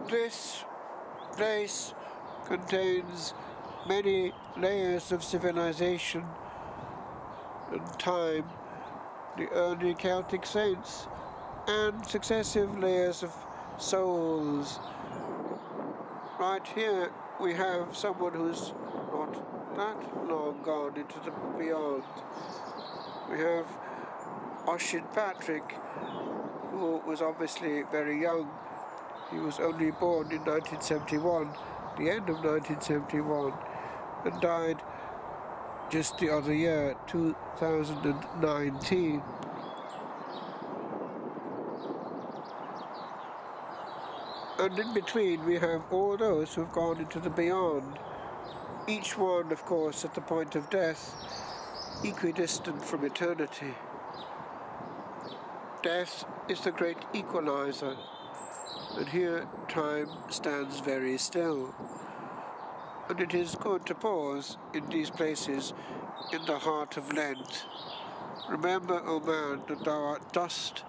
This place contains many layers of civilization and time, the early Celtic saints, and successive layers of souls. Right here we have someone who's not that long gone into the beyond. We have Oisin Patrick, who was obviously very young. He was only born in 1971, the end of 1971, and died just the other year, 2019. And in between we have all those who have gone into the beyond, each one, of course, at the point of death, equidistant from eternity. Death is the great equalizer, and here time stands very still. And it is good to pause in these places in the heart of Lent. Remember, O man, that thou art dust,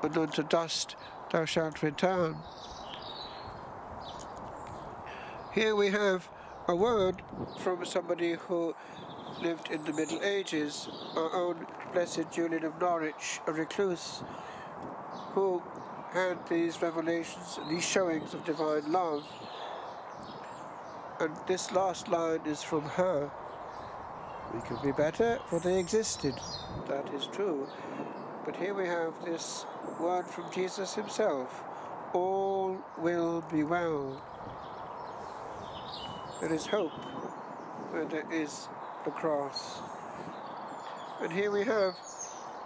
and unto dust thou shalt return. Here we have a word from somebody who lived in the Middle Ages, our own Blessed Julian of Norwich, a recluse, who had these revelations, these showings of divine love. And this last line is from her. We could be better, for they existed. That is true. But here we have this word from Jesus himself. All will be well. There is hope where there is the cross. And here we have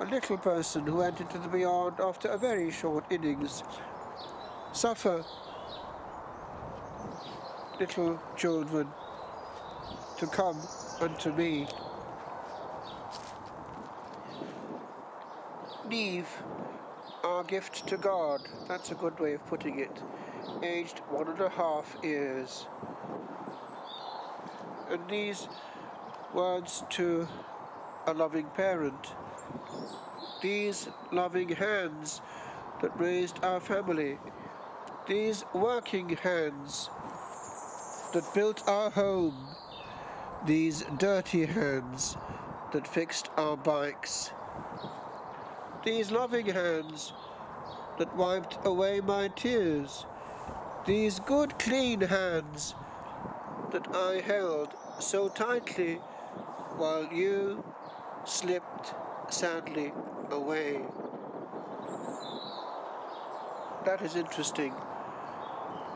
a little person who went into the beyond after a very short innings. Suffer, little children, to come unto me. Leave our gift to God. That's a good way of putting it. Aged 1.5 years. And these words to a loving parent. These loving hands that raised our family. These working hands that built our home. These dirty hands that fixed our bikes. These loving hands that wiped away my tears. These good, clean hands that I held so tightly while you slipped sadly away. That is interesting.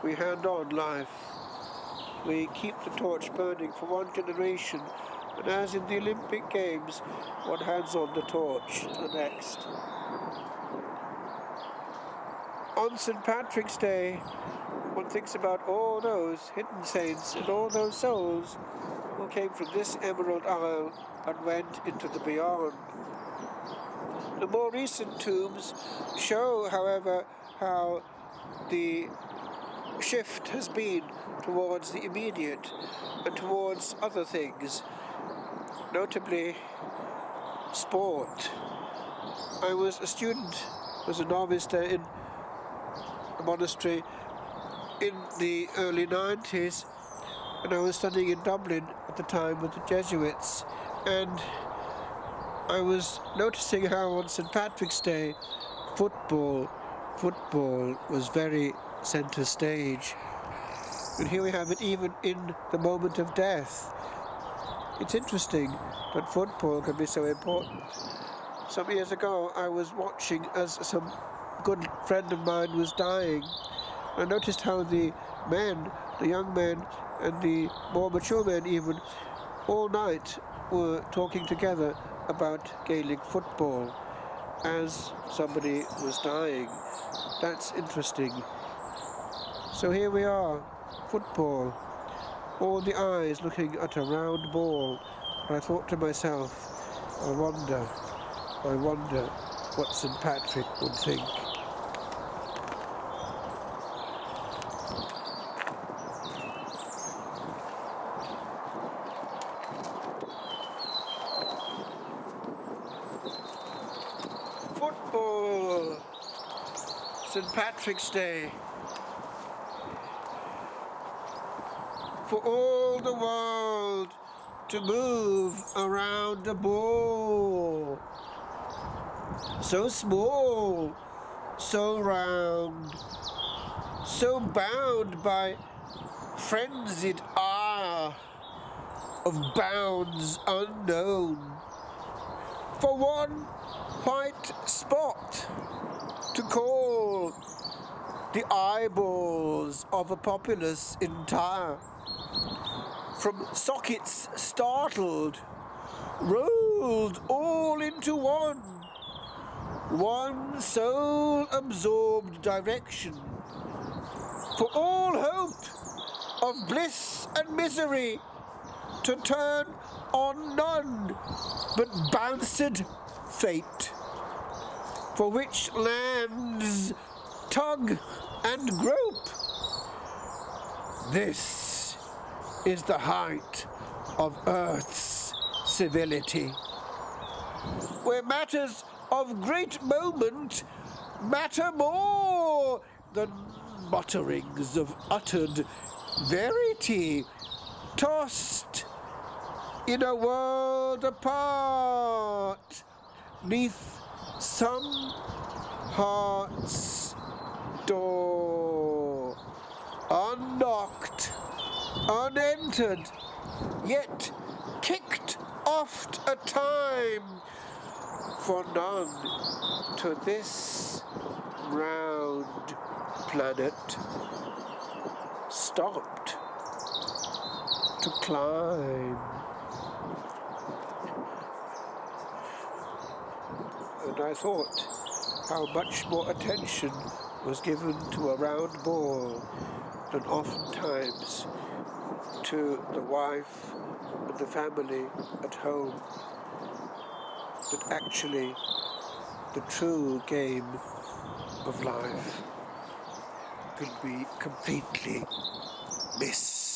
We hand on life. We keep the torch burning for one generation, and as in the Olympic Games, one hands on the torch to the next. On St. Patrick's Day, one thinks about all those hidden saints and all those souls who came from this Emerald Isle and went into the beyond. The more recent tombs show, however, how the shift has been towards the immediate and towards other things, notably sport. I was a student, was a novice there in the monastery in the early 90s, and I was studying in Dublin at the time with the Jesuits, and I was noticing how on St. Patrick's Day football was very centre stage. And here we have it even in the moment of death. It's interesting that football can be so important. Some years ago I was watching as some good friend of mine was dying. I noticed how the men, the young men and the more mature men even, all night were talking together about Gaelic football as somebody was dying. That's interesting. So here we are, football, all the eyes looking at a round ball. And I thought to myself, I wonder what St. Patrick would think. Football, St. Patrick's Day. for all the world to move around a ball. So small, so round, so bound by frenzied ire of bounds unknown. For one white spot to call the eyeballs of a populace entire, from sockets startled, rolled all into one soul-absorbed direction, for all hope of bliss and misery to turn on none but bounced fate, for which lands tug and grope. This is the height of Earth's civility, where matters of great moment matter more than mutterings of uttered verity, tossed in a world apart, neath some heart's door, unknocked, unentered, yet kicked oft a time, for none to this round planet stopped to climb. And I thought how much more attention was given to a round ball than oftentimes to the wife and the family at home. That actually the true game of life could be completely missed.